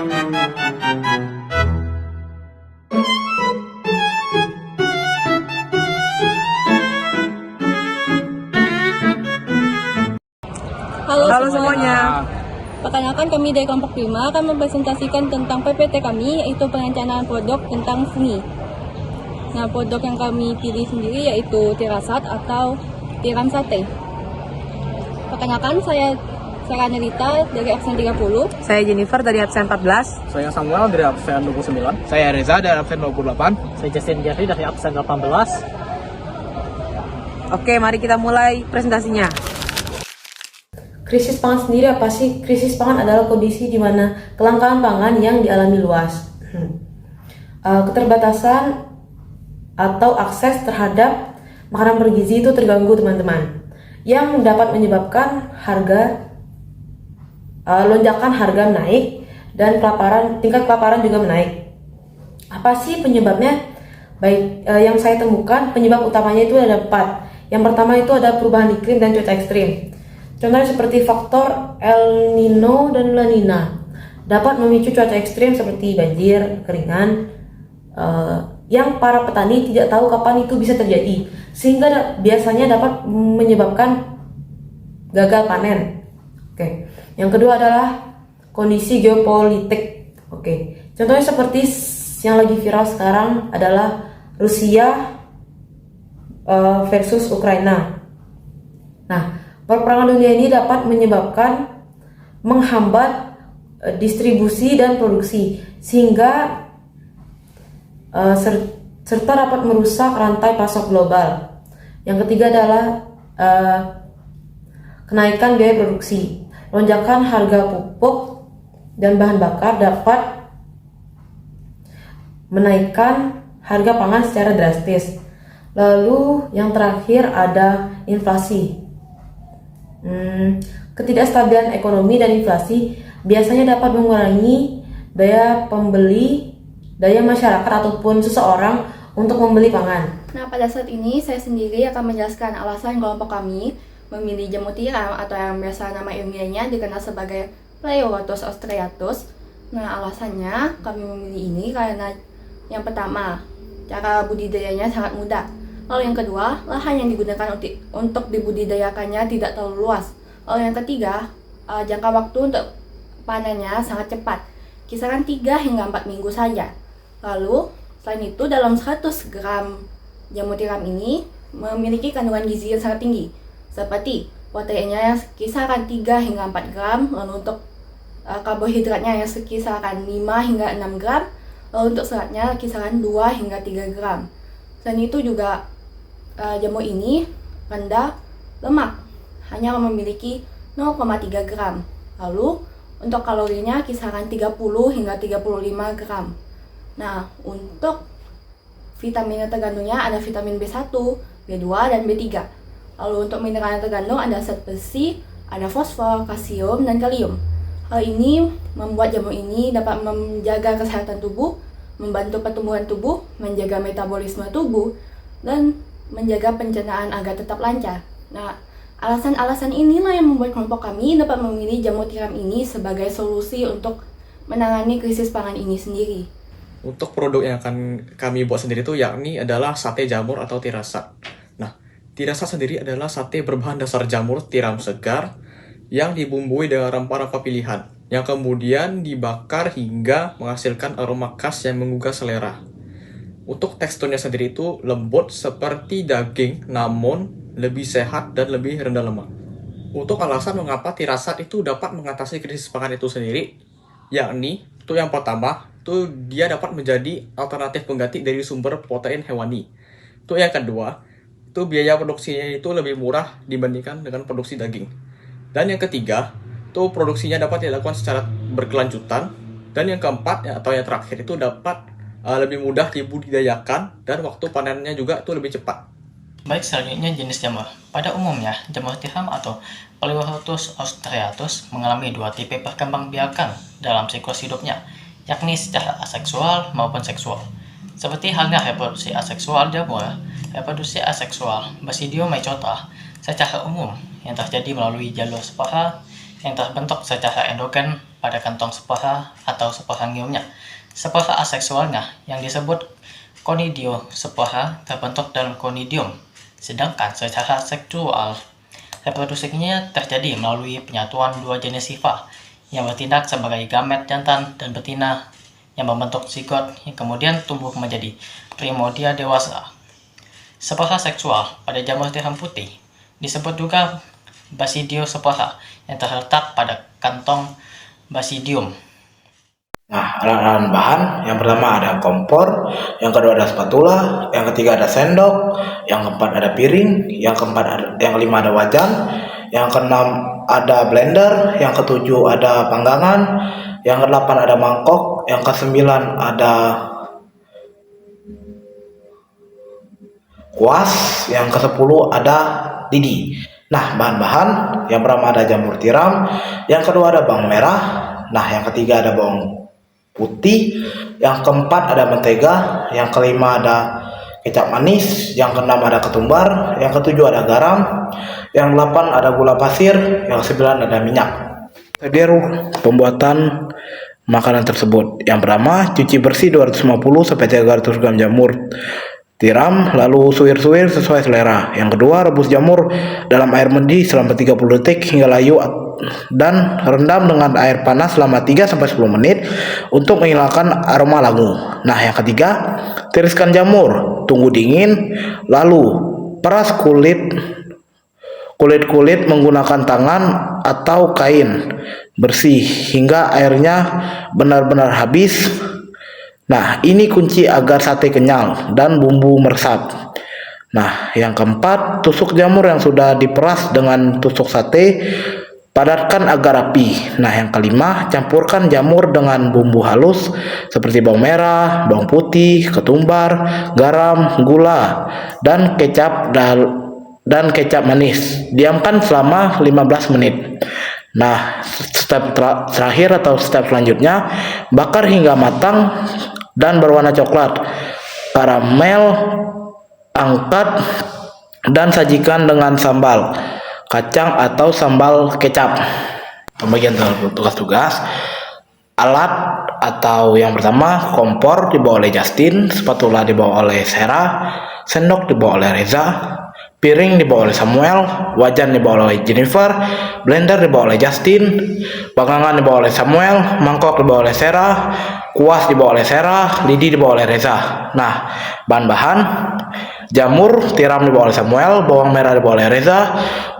Halo semuanya. Perkenalkan, kami dari kelompok 5 akan mempresentasikan tentang PPT kami, yaitu perencanaan produk tentang seni. Nah, produk yang kami pilih sendiri yaitu tirasat atau tiram sate. Perkenalkan, saya Sarah Nerita dari absen 30. Saya Jennifer dari absen 14. Saya Samuel dari absen 29. Saya Reza dari absen 28. Saya Justin Jeffrey dari absen 18. Oke, mari kita mulai presentasinya. Krisis pangan sendiri apa sih? Krisis pangan adalah kondisi di mana kelangkaan pangan yang dialami luas. Keterbatasan atau akses terhadap makanan bergizi itu terganggu, teman-teman, yang dapat menyebabkan lonjakan harga naik dan tingkat kelaparan juga menaik. Apa sih penyebabnya? Baik, yang saya temukan penyebab utamanya itu ada 4. Yang pertama itu ada perubahan iklim dan cuaca ekstrim. Contohnya seperti faktor El Nino dan La Nina dapat memicu cuaca ekstrim seperti banjir, keringan, yang para petani tidak tahu kapan itu bisa terjadi, sehingga biasanya dapat menyebabkan gagal panen. Oke. Yang kedua adalah kondisi geopolitik. Oke. Contohnya seperti yang lagi viral sekarang adalah Rusia versus Ukraina. Nah, perperangan dunia ini dapat menyebabkan menghambat distribusi dan produksi, sehingga serta dapat merusak rantai pasok global. Yang ketiga adalah kenaikan biaya produksi. Lonjakan harga pupuk dan bahan bakar dapat menaikkan harga pangan secara drastis. Lalu yang terakhir ada inflasi. Ketidakstabilan ekonomi dan inflasi biasanya dapat mengurangi daya masyarakat ataupun seseorang untuk membeli pangan. Nah, pada saat ini saya sendiri akan menjelaskan alasan kelompok kami memilih jamur tiram atau yang biasa nama ilmiahnya dikenal sebagai Pleuratus austriatus. Nah, alasannya kami memilih ini karena yang pertama, cara budidayanya sangat mudah. Lalu yang kedua, lahan yang digunakan untuk dibudidayakannya tidak terlalu luas. Lalu yang ketiga, jangka waktu untuk panennya sangat cepat, kisaran 3 hingga 4 minggu saja. Lalu, selain itu dalam 100 gram jamur tiram ini memiliki kandungan gizi yang sangat tinggi, seperti proteinnya yang kisaran 3 hingga 4 gram, lalu untuk karbohidratnya yang sekisaran 5 hingga 6 gram, lalu untuk seratnya kisaran 2 hingga 3 gram. Selain itu juga jamur ini rendah lemak, hanya memiliki 0,3 gram. Lalu untuk kalorinya kisaran 30 hingga 35 gram. Nah, untuk vitamin yang tergandungnya ada vitamin B1, B2, dan B3. Lalu untuk mineral yang tergandung ada zat besi, ada fosfor, kalsium, dan kalium. Hal ini membuat jamur ini dapat menjaga kesehatan tubuh, membantu pertumbuhan tubuh, menjaga metabolisme tubuh, dan menjaga pencernaan agar tetap lancar. Nah, alasan-alasan inilah yang membuat kelompok kami dapat memilih jamur tiram ini sebagai solusi untuk menangani krisis pangan ini sendiri. Untuk produk yang akan kami buat sendiri itu yakni adalah sate jamur atau tirasat. Nah, tirasat sendiri adalah sate berbahan dasar jamur tiram segar yang dibumbui dengan rempah-rempah pilihan, yang kemudian dibakar hingga menghasilkan aroma khas yang menggugah selera. Untuk teksturnya sendiri itu lembut seperti daging, namun lebih sehat dan lebih rendah lemak. Untuk alasan mengapa tirasat itu dapat mengatasi krisis pangan itu sendiri, yakni itu yang pertama, itu dia dapat menjadi alternatif pengganti dari sumber protein hewani. Itu yang kedua, itu biaya produksinya itu lebih murah dibandingkan dengan produksi daging. Dan yang ketiga, itu produksinya dapat dilakukan secara berkelanjutan. Dan yang keempat, atau yang terakhir, itu dapat lebih mudah dibudidayakan dan waktu panennya juga itu lebih cepat. Baik, selanjutnya jenis jamur. Pada umumnya, jamur tiram atau Pleuratus austriatus mengalami 2 tipe perkembangbiakan dalam siklus hidupnya, yakni secara aseksual maupun seksual. Seperti halnya reproduksi aseksual jamur, reproduksi aseksual Basidiomycota secara umum yang terjadi melalui jalur spora yang terbentuk secara endogen pada kantong spora atau sporangiumnya. Spora aseksualnya yang disebut conidiospora terbentuk dalam conidium, sedangkan secara seksual reproduksinya terjadi melalui penyatuan dua jenis hifa yang bertindak sebagai gamet jantan dan betina yang membentuk zigot yang kemudian tumbuh menjadi primodia dewasa. Spora seksual pada jamur tiram putih disebut juga basidiospora yang terletak pada kantong basidium. Nah, alat bahan yang pertama ada kompor, yang kedua ada spatula, yang ketiga ada sendok, yang keempat ada piring, yang kelima ada wajan, yang keenam ada blender, yang ketujuh ada panggangan, yang kedelapan ada mangkok, yang kesembilan ada kuas, yang kesepuluh ada lidi. Nah, bahan-bahan yang pertama ada jamur tiram, yang kedua ada bawang merah, nah yang ketiga ada bawang putih, yang keempat ada mentega, yang kelima ada kecap manis, yang keenam ada ketumbar, yang ketujuh ada garam, yang delapan ada gula pasir, yang kesembilan ada minyak. Tips pembuatan makanan tersebut. Yang pertama, cuci bersih 250-300 gram jamur tiram, lalu suwir-suwir sesuai selera. Yang kedua, rebus jamur dalam air mendidih selama 30 detik hingga layu dan rendam dengan air panas selama 3-10 menit untuk menghilangkan aroma langu. Nah, yang ketiga, tiriskan jamur, tunggu dingin, lalu peras kulit menggunakan tangan atau kain bersih hingga airnya benar-benar habis. Nah, ini kunci agar sate kenyal dan bumbu meresap. Nah, yang keempat, tusuk jamur yang sudah diperas dengan tusuk sate, padatkan agar rapi. Nah, yang kelima, campurkan jamur dengan bumbu halus seperti bawang merah, bawang putih, ketumbar, garam, gula, dan kecap manis. Diamkan selama 15 menit. Nah, step terakhir atau step selanjutnya, bakar hingga matang dan berwarna coklat karamel, angkat dan sajikan dengan sambal kacang atau sambal kecap. Pembagian tugas-tugas. Alat atau yang pertama, kompor dibawa oleh Justin, spatula dibawa oleh Sarah, sendok dibawa oleh Reza, piring dibawa oleh Samuel, wajan dibawa oleh Jennifer, blender dibawa oleh Justin, panggangan dibawa oleh Samuel, mangkok dibawa oleh Sarah, kuas dibawa oleh Sarah, lidi dibawa oleh Reza. Nah, bahan-bahan: jamur tiram dibawa oleh Samuel, bawang merah dibawa oleh Reza,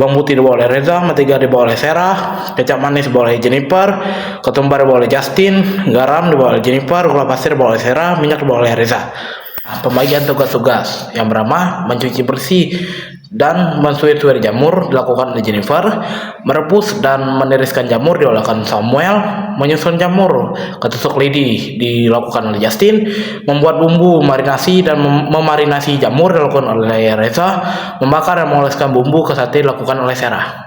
bawang putih dibawa oleh Reza, mentega dibawa oleh Sarah, kecap manis dibawa oleh Jennifer, ketumbar dibawa oleh Justin, garam dibawa oleh Jennifer, gula pasir dibawa oleh Sarah, minyak dibawa oleh Reza. Nah, pembagian tugas-tugas. Yang pertama, mencuci bersih dan mensuir-suir jamur dilakukan oleh Jennifer, merebus dan meniriskan jamur dilakukan Samuel, menyusun jamur ketusuk lidi dilakukan oleh Justin, membuat bumbu marinasi dan memarinasi jamur dilakukan oleh Reza, membakar dan mengoleskan bumbu ke sate dilakukan oleh Sarah.